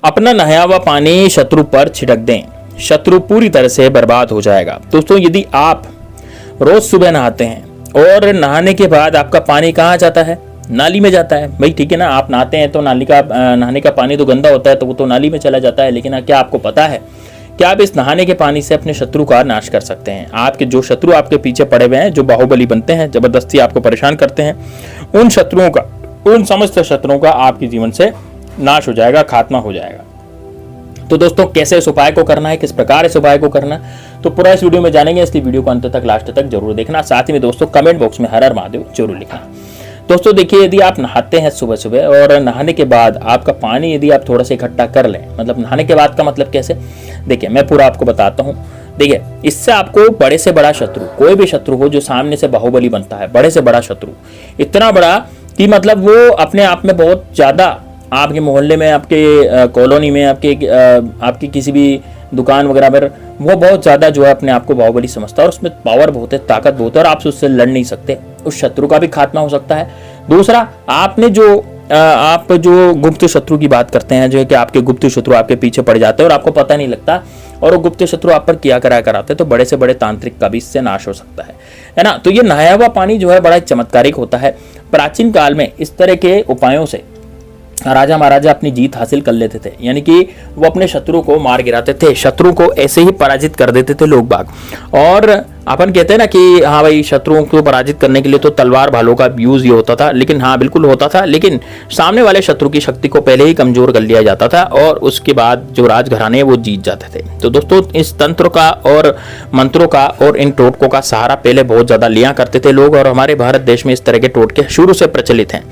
अपना नहाया हुआ पानी शत्रु पर छिड़क दें, शत्रु पूरी तरह से बर्बाद हो जाएगा। दोस्तों यदि आप रोज सुबह नहाते हैं और नहाने के बाद आपका पानी कहाँ जाता है, नाली में जाता है। भाई ठीक है ना, आप नहाते हैं तो नहाने का पानी तो गंदा होता है तो वो तो नाली में चला जाता है। लेकिन क्या आपको पता है कि आप इस नहाने के पानी से अपने शत्रु का नाश कर सकते हैं। आपके जो शत्रु आपके पीछे पड़े हुए हैं, जो बाहुबली बनते हैं, जबरदस्ती आपको परेशान करते हैं, उन शत्रुओं का, उन समस्त शत्रुओं का आपके जीवन से नाश हो जाएगा, खात्मा हो जाएगा। तो दोस्तों कैसे इस उपाय को करना है, किस प्रकार इस उपाय को करना है, तो पूरा इस वीडियो में जानेंगे, इसलिए वीडियो को अंत तक, लास्ट तक जरूर देखना। साथ ही में दोस्तों कमेंट बॉक्स में हर हर महादेव जरूर लिखना। दोस्तों देखिए, यदि आप नहाते हैं सुबह सुबह और नहाने के बाद आपका पानी यदि आप थोड़ा सा इकट्ठा कर लें, मतलब नहाने के बाद का मतलब कैसे, देखिए मैं पूरा आपको बताता हूँ। देखिए इससे आपको बड़े से बड़ा शत्रु, कोई भी शत्रु हो जो सामने से बाहुबली बनता है, बड़े से बड़ा शत्रु, इतना बड़ा कि मतलब वो अपने आप में बहुत ज्यादा, आपके मोहल्ले में, आपके कॉलोनी में, आपकी किसी भी दुकान वगैरह पर वो बहुत ज्यादा जो है अपने आप को बाहुबली समझता है और उसमें पावर बहुत है, ताकत बहुत है और आप उससे लड़ नहीं सकते। उस शत्रु का भी खात्मा हो सकता है। दूसरा, आप जो गुप्त शत्रु की बात करते हैं, जो है कि आपके गुप्त शत्रु आपके पीछे पड़ जाते हैं और आपको पता नहीं लगता, और वो गुप्त शत्रु आप पर किया कराते, तो बड़े से बड़े तांत्रिक का भी इससे नाश हो सकता है ना। तो ये नहाया हुआ पानी जो है बड़ा चमत्कारिक होता है। प्राचीन काल में इस तरह के उपायों से राजा महाराजा अपनी जीत हासिल कर लेते थे, यानी कि वो अपने शत्रु को मार गिराते थे, शत्रु को ऐसे ही पराजित कर देते थे लोग बाग। और अपन कहते हैं ना कि हाँ भाई, शत्रुओं को पराजित करने के लिए तो तलवार भालों का यूज ही होता था, लेकिन हाँ बिल्कुल होता था, लेकिन सामने वाले शत्रु की शक्ति को पहले ही कमजोर कर लिया जाता था और उसके बाद जो राजघराने वो जीत जाते थे। तो दोस्तों इस तंत्र का और मंत्रों का और इन टोटकों का सहारा पहले बहुत ज्यादा लिया करते थे लोग, और हमारे भारत देश में इस तरह के टोटके शुरू से प्रचलित हैं।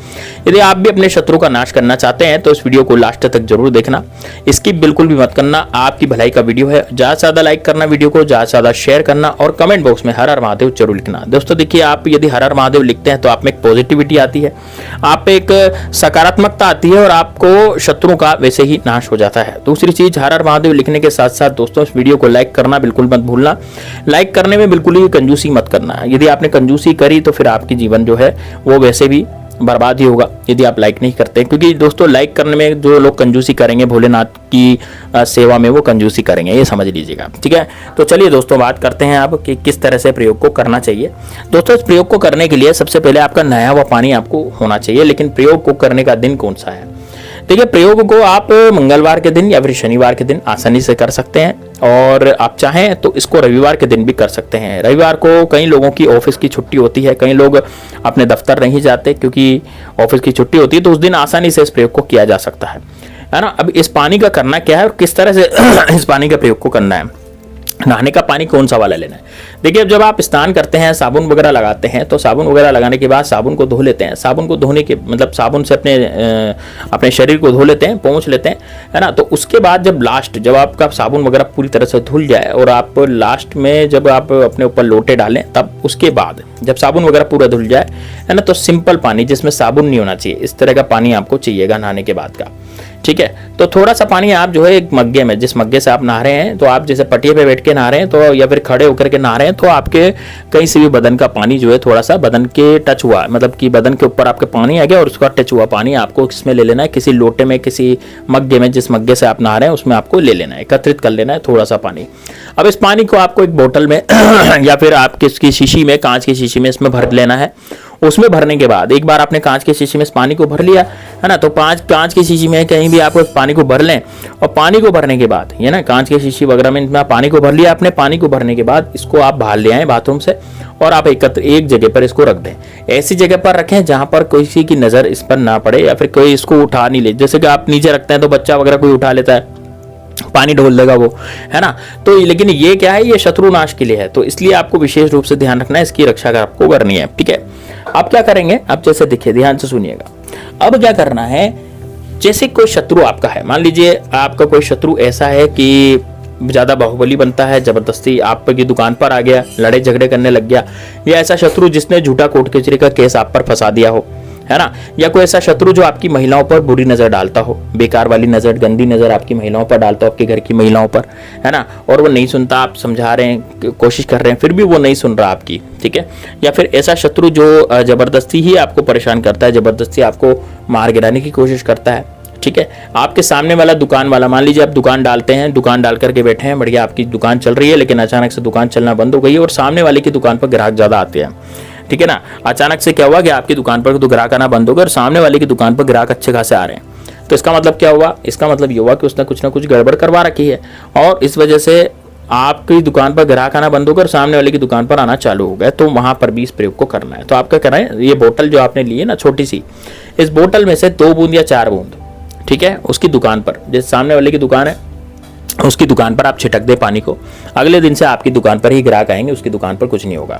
यदि आप भी अपने शत्रु का नाश करना चाहते हैं तो इस वीडियो को लास्ट तक जरूर देखना, स्किप बिल्कुल भी मत करना, आपकी भलाई का वीडियो है। ज्यादा से ज्यादा लाइक करना, वीडियो को ज्यादा से ज्यादा शेयर करना और कमेंट बॉक्स में हर हर महादेव जरूर लिखना। दोस्तों देखिए, आप यदि हर हर महादेव लिखते हैं तो आप में एक पॉजिटिविटी आती है, आप पे एक सकारात्मकता आती है और आपको शत्रुओं का वैसे ही नाश हो जाता है। दूसरी चीज, हर हर महादेव लिखने के साथ साथ दोस्तों इस वीडियो को लाइक करना बिल्कुल मत भूलना। लाइक करने में बिल्कुल ही कंजूसी मत करना, यदि आपने कंजूसी करी तो फिर आपकी जीवन जो है वो वैसे भी बर्बाद ही होगा यदि आप लाइक नहीं करते। क्योंकि दोस्तों लाइक करने में जो लोग कंजूसी करेंगे, भोलेनाथ की सेवा में वो कंजूसी करेंगे, ये समझ लीजिएगा, ठीक है। तो चलिए दोस्तों बात करते हैं अब कि किस तरह से प्रयोग को करना चाहिए। दोस्तों इस प्रयोग को करने के लिए सबसे पहले आपका नया हुआ पानी आपको होना चाहिए, लेकिन प्रयोग को करने का दिन कौन सा है। देखिए, प्रयोग को आप मंगलवार के दिन या फिर शनिवार के दिन आसानी से कर सकते हैं, और आप चाहें तो इसको रविवार के दिन भी कर सकते हैं। रविवार को कई लोगों की ऑफिस की छुट्टी होती है, कई लोग अपने दफ्तर नहीं जाते क्योंकि ऑफिस की छुट्टी होती है, तो उस दिन आसानी से इस प्रयोग को किया जा सकता है ना। अब इस पानी का करना क्या है और किस तरह से इस पानी के प्रयोग को करना है। नहाने का पानी कौन सा वाला लेना है। देखिए, अब जब आप स्नान करते हैं, साबुन वगैरह लगाते हैं, तो साबुन वगैरह लगाने के बाद साबुन को धो लेते हैं। साबुन को धोने के मतलब साबुन से अपने शरीर को धो लेते हैं, पोंछ लेते हैं, है ना। तो उसके बाद जब आपका साबुन वगैरह पूरी तरह से धुल जाए और आप लास्ट में जब आप अपने ऊपर लोटे डालें, तब उसके बाद जब साबुन वगैरह पूरा धुल जाए, है ना, तो सिंपल पानी जिसमें साबुन नहीं होना चाहिए, इस तरह का पानी आपको चाहिएगा नहाने के बाद का, ठीक है। तो थोड़ा सा पानी आप जो है एक मग्गे में, जिस मग्गे से आप नहा रहे हैं, तो आप जैसे पटिया पे बैठ के नहा रहे हैं तो, या फिर खड़े होकर के नहा रहे हैं, तो आपके कहीं से भी बदन का पानी जो है थोड़ा सा बदन के टच हुआ, मतलब कि बदन के ऊपर आपके पानी आ गया और उसका टच हुआ पानी आपको इसमें ले लेना है, किसी लोटे में, किसी मग्गे में, जिस मग्गे से आप नहा रहे हैं उसमें आपको ले लेना है, एकत्रित कर लेना है थोड़ा सा पानी। अब इस पानी को आपको एक बोतल में या फिर आप किसकी शीशी में, कांच की शीशी में इसमें भर लेना है। उसमें भरने के बाद एक बार आपने कांच की शीशी में इस पानी को भर लिया, है ना, तो कांच की शीशी में कहीं भी आप पानी को भर लें, और पानी को भरने के बाद ये ना कांच की शीशी वगैरह में पानी को भर लिया आपने। पानी को भरने के बाद इसको आप बाहर ले आए बाथरूम से और आप एक जगह पर इसको रख दें। ऐसी जगह पर रखें जहां पर किसी की नजर इस पर ना पड़े या फिर कोई इसको उठा नहीं ले। जैसे कि आप नीचे रखते हैं तो बच्चा वगैरह कोई उठा लेता है, पानी ढोल देगा वो, है ना। तो लेकिन ये क्या है, ये शत्रु नाश के लिए है, तो इसलिए आपको विशेष रूप से ध्यान रखना है, इसकी रक्षा आपको करनी है, ठीक है। अब क्या करेंगे, अब जैसे देखिए, ध्यान से सुनिएगा। अब क्या करना है, जैसे कोई शत्रु आपका है, मान लीजिए आपका कोई शत्रु ऐसा है कि ज्यादा बाहुबली बनता है, जबरदस्ती आपकी दुकान पर आ गया, लड़ाई झगड़े करने लग गया, या ऐसा शत्रु जिसने झूठा कोर्ट कचहरी का केस आप पर फंसा दिया हो, है ना, या कोई ऐसा शत्रु जो आपकी महिलाओं पर बुरी नजर डालता हो, बेकार वाली नजर, गंदी नजर आपकी महिलाओं पर डालता हो, आपके घर की महिलाओं पर, है ना, और वो नहीं सुनता, आप समझा रहे हैं, कोशिश कर रहे हैं, फिर भी वो नहीं सुन रहा आपकी, ठीक है। या फिर ऐसा शत्रु जो जबरदस्ती ही आपको परेशान करता है, जबरदस्ती आपको मार गिराने की कोशिश करता है, ठीक है। आपके सामने वाला दुकान वाला, मान लीजिए आप दुकान डालते हैं, दुकान डाल करके बैठे हैं, बढ़िया आपकी दुकान चल रही है, लेकिन अचानक से दुकान चलना बंद हो गई है और सामने वाले की दुकान पर ग्राहक ज़्यादा आते हैं, ठीक है ना। अचानक से क्या हुआ कि आपकी दुकान पर तो ग्राहक आना बंद हो गया और सामने वाले की दुकान पर ग्राहक अच्छे खासे आ रहे हैं। तो इसका मतलब क्या हुआ? इसका मतलब ये हुआ कि उसने कुछ ना कुछ गड़बड़ करवा रखी है और इस वजह से आपकी दुकान पर ग्राहक आना बंद होकर सामने वाले की दुकान पर आना चालू हो गया। तो वहां पर भी इस प्रयोग को करना है। तो आपका करना है, ये बोतल जो आपने ली है ना छोटी सी, इस बोतल में से 2 बूंद या 4 बूंद, ठीक है, उसकी दुकान पर, जैसे सामने वाले की दुकान है उसकी दुकान पर आप छिटक दे पानी को। अगले दिन से आपकी दुकान पर ही ग्राहक आएंगे, उसकी दुकान पर कुछ नहीं होगा,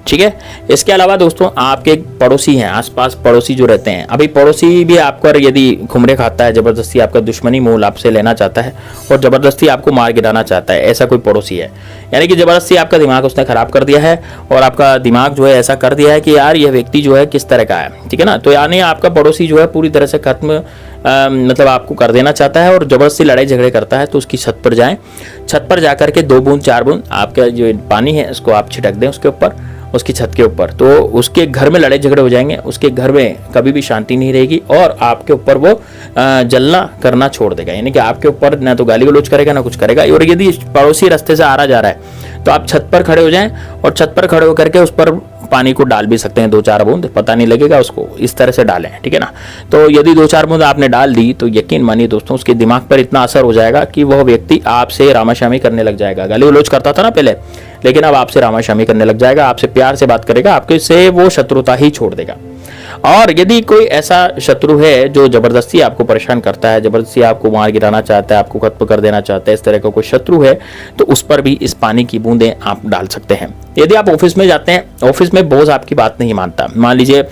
ठीक है। इसके अलावा दोस्तों आपके पड़ोसी हैं, आसपास पड़ोसी जो रहते हैं, अभी पड़ोसी भी आपको यदि घुमरे खाता है, जबरदस्ती आपका दुश्मनी मोल आपसे लेना चाहता है और जबरदस्ती आपको मार गिराना चाहता है, ऐसा कोई पड़ोसी है, यानी कि जबरदस्ती आपका दिमाग उसने खराब कर दिया है और आपका दिमाग जो है ऐसा कर दिया है कि यार यह व्यक्ति जो है किस तरह का है, ठीक है ना। तो यानी आपका पड़ोसी जो है पूरी तरह से खत्म मतलब आपको कर देना चाहता है और जबरदस्ती लड़ाई झगड़े करता है। तो उसकी छत पर जाएं, छत पर जाकर के 2 बूंद 4 बूंद आपका जो पानी है इसको आप छिटक दें उसके ऊपर, उसकी छत के ऊपर। तो उसके घर में लड़ाई झगड़े हो जाएंगे, उसके घर में कभी भी शांति नहीं रहेगी और आपके ऊपर वो जलना करना छोड़ देगा, यानी कि आपके ऊपर ना तो गाली गलौज करेगा ना कुछ करेगा। और यदि पड़ोसी रास्ते से आ रहा जा रहा है तो आप छत पर खड़े हो जाएं और छत पर खड़े होकर के उस पर पानी को डाल भी सकते हैं, 2-4 बूंद, पता नहीं लगेगा उसको, इस तरह से डालें, ठीक है ना। तो यदि 2-4 बूंद आपने डाल दी तो यकीन मानिए दोस्तों उसके दिमाग पर इतना असर हो जाएगा कि वह व्यक्ति आपसे रामाशामी करने लग जाएगा। गाली गलौज करता था ना पहले, लेकिन अब आपसे रामाशामी करने लग जाएगा, आपसे प्यार से बात करेगा, आपके से वो शत्रुता ही छोड़ देगा। और यदि कोई ऐसा शत्रु है जो जबरदस्ती आपको परेशान करता है, जबरदस्ती आपको मार गिराना चाहता है, आपको खत्म कर देना चाहता है, इस तरह का कोई शत्रु है, तो उस पर भी इस पानी की बूंदें आप डाल सकते हैं। यदि आप ऑफिस में जाते हैं, ऑफिस में बॉस आपकी बात नहीं मानता, मान लीजिए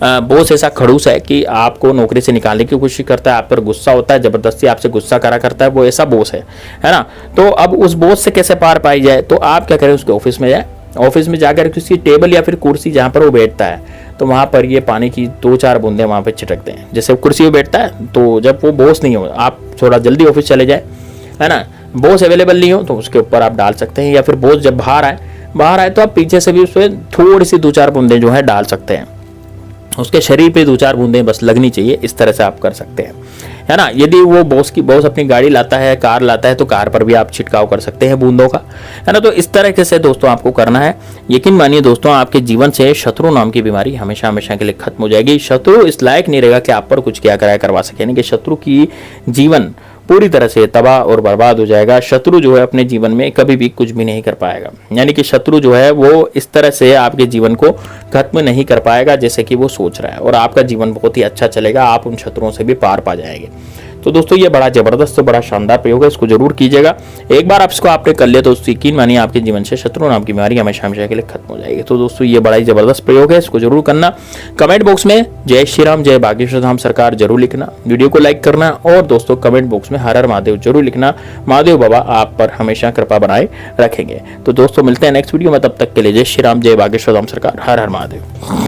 बॉस ऐसा खड़ूस है कि आपको नौकरी से निकालने की कोशिश करता है, आप पर गुस्सा होता है, जबरदस्ती आपसे गुस्सा करा करता है, वो ऐसा बॉस है ना। तो अब उस बॉस से कैसे पार पाई जाए? तो आप क्या करें, उसके ऑफिस में जाए, ऑफिस में जाकर किसी टेबल या फिर कुर्सी जहां पर वो बैठता है तो वहां पर ये पानी की 2-4 बूंदें वहां पे छिटक दें। जैसे कुर्सी पे बैठता है तो जब वो बॉस नहीं हो, आप थोड़ा जल्दी ऑफिस चले जाए, है ना, बॉस अवेलेबल नहीं हो तो उसके ऊपर आप डाल सकते हैं, या फिर बॉस जब बाहर आए तो आप पीछे से भी उस पर थोड़ी सी 2-4 बूंदें जो है डाल सकते हैं, उसके शरीर पे 2-4 बूंदें बस लगनी चाहिए, इस तरह से आप कर सकते हैं, है ना। यदि वो बॉस अपनी गाड़ी लाता है, कार लाता है, तो कार पर भी आप छिड़काव कर सकते हैं बूंदों का, है ना। तो इस तरह से दोस्तों आपको करना है। यकीन मानिए दोस्तों आपके जीवन से शत्रु नाम की बीमारी हमेशा हमेशा के लिए खत्म हो जाएगी। शत्रु इस लायक नहीं रहेगा कि आप पर कुछ किया कराया करवा सके, यानी कि शत्रु की जीवन पूरी तरह से तबाह और बर्बाद हो जाएगा। शत्रु जो है अपने जीवन में कभी भी कुछ भी नहीं कर पाएगा, यानी कि शत्रु जो है वो इस तरह से आपके जीवन को खत्म नहीं कर पाएगा जैसे कि वो सोच रहा है, और आपका जीवन बहुत ही अच्छा चलेगा, आप उन शत्रुओं से भी पार पा जाएंगे। तो दोस्तों ये बड़ा जबरदस्त, बड़ा शानदार प्रयोग है, इसको जरूर कीजिएगा। एक बार इसको आपने कर लिया तो यकीन मानिए आपके जीवन से शत्रु नाम की बीमारी हमेशा हमेशा के लिए खत्म हो जाएगी। तो दोस्तों ये बड़ा ही जबरदस्त प्रयोग है, इसको जरूर करना। कमेंट बॉक्स में जय श्री राम, जय बागेश्वर धाम सरकार जरूर लिखना, वीडियो को लाइक करना, और दोस्तों कमेंट बॉक्स में हर हर महादेव जरूर लिखना। महादेव बाबा आप पर हमेशा कृपा बनाए रखेंगे। तो दोस्तों मिलते हैं नेक्स्ट वीडियो में, तब तक के लिए जय श्री राम, जय बागेश्वर धाम सरकार, हर हर महादेव।